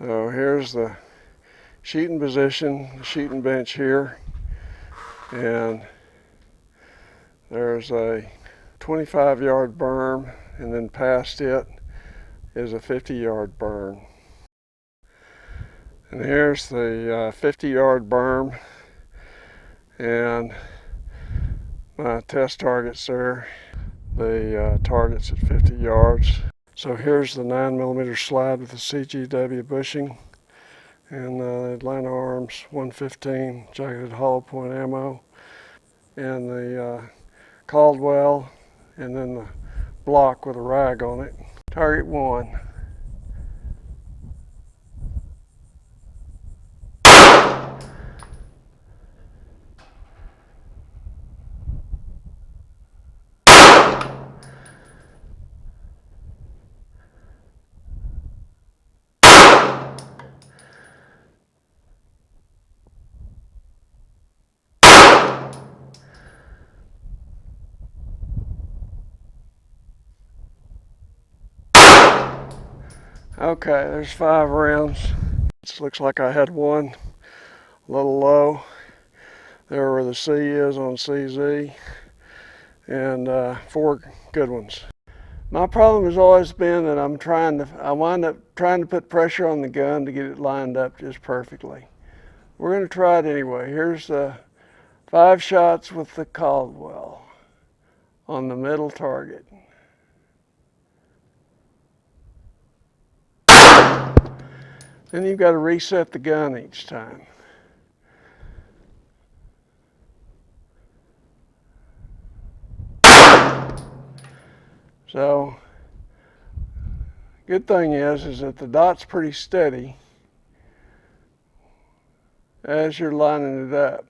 So here's the sheeting position, the sheeting bench here, and there's a 25-yard berm, and then past it is a 50-yard berm. And here's the 50-yard berm, and my test targets there. The target's at 50 yards. So here's the 9mm slide with the CGW bushing, and the Atlanta Arms 115 jacketed hollow point ammo, and the Caldwell, and then the block with a rag on it. Target 1. Okay, there's 5 rounds. It looks like I had one a little low there where the C is on CZ, and 4 good ones. My problem has always been that I wind up trying to put pressure on the gun to get it lined up just perfectly. We're going to try it anyway. Here's 5 shots with the Caldwell on the middle target. Then you've got to reset the gun each time. So, good thing is that the dot's pretty steady as you're lining it up.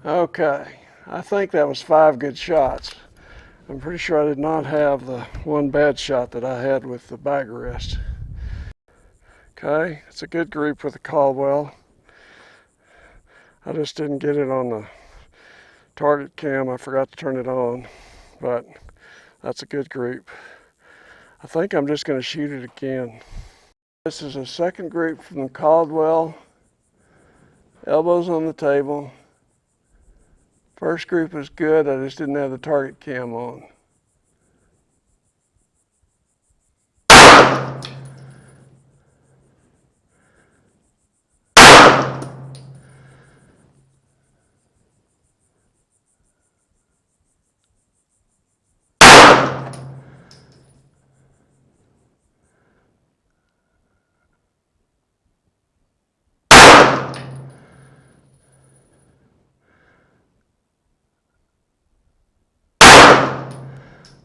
Okay, I think that was 5 good shots. I'm pretty sure I did not have the one bad shot that I had with the bag rest. Okay, it's a good group with the Caldwell. I just didn't get it on the target cam. I forgot to turn it on, but that's a good group. I think I'm just going to shoot it again. This is a second group from the Caldwell. Elbows on the table. First group was good, I just didn't have the target cam on.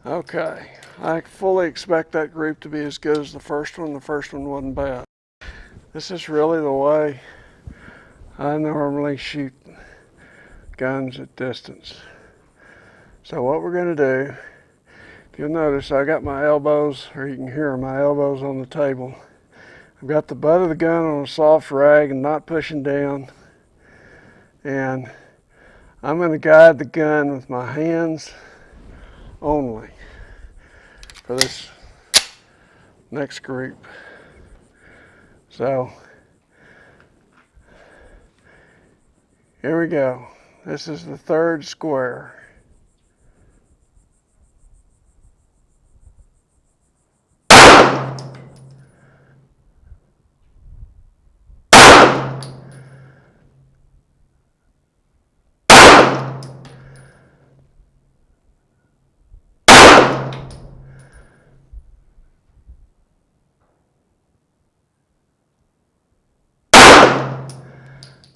Okay, I fully expect that group to be as good as the first one. The first one wasn't bad. This is really the way I normally shoot guns at distance. So what we're going to do, if you'll notice, I got my elbows, or you can hear my elbows on the table. I've got the butt of the gun on a soft rag and not pushing down. And I'm going to guide the gun with my hands only for this next group. So here we go. This is the 3rd square.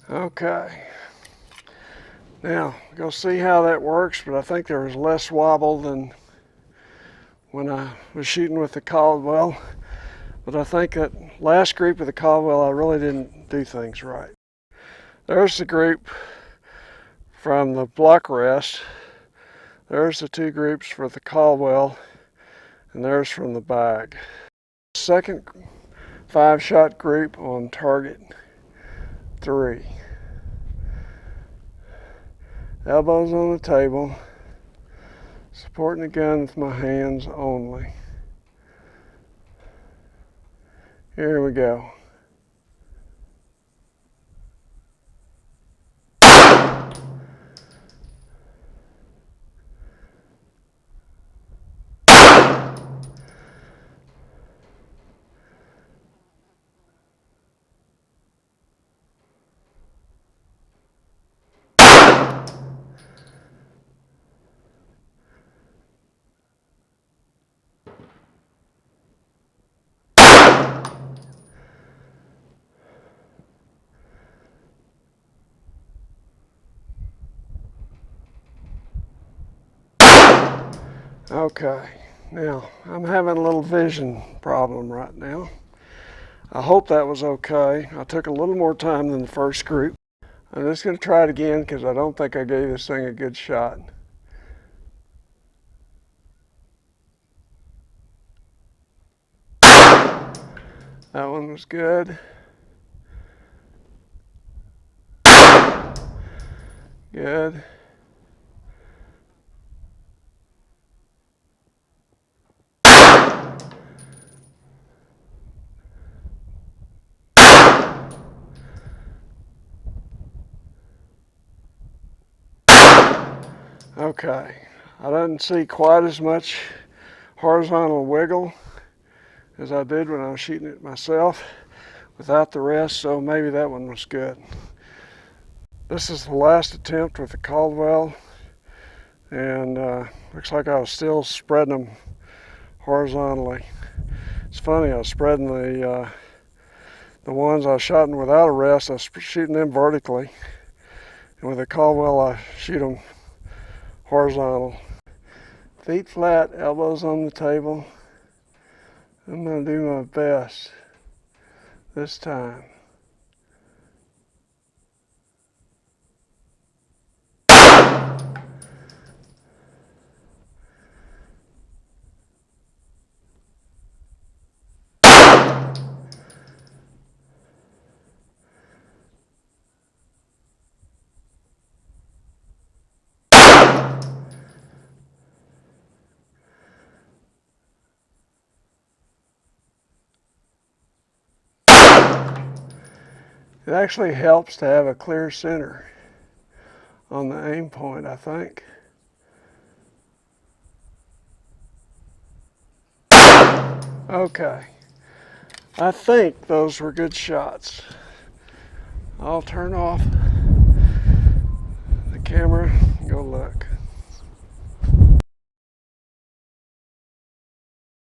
Okay, now you'll see how that works, but I think there was less wobble than when I was shooting with the Caldwell. But I think that last group of the Caldwell, I really didn't do things right. There's the group from the block rest. There's the 2 groups for the Caldwell, and there's from the bag. Second 5-shot group on target 3. Elbows on the table, supporting the gun with my hands only. Here we go. Okay, now I'm having a little vision problem right now. I hope that was okay. I took a little more time than the first group. I'm just going to try it again because I don't think I gave this thing a good shot. That one was good. Good. Okay, I didn't see quite as much horizontal wiggle as I did when I was shooting it myself without the rest, so maybe that one was good. This is the last attempt with the Caldwell, and looks like I was still spreading them horizontally. It's funny, I was spreading the ones I was shooting without a rest, I was shooting them vertically, and with the Caldwell I shoot them horizontal. Feet flat, elbows on the table. I'm going to do my best this time. It actually helps to have a clear center on the aim point, I think. Okay, I think those were good shots. I'll turn off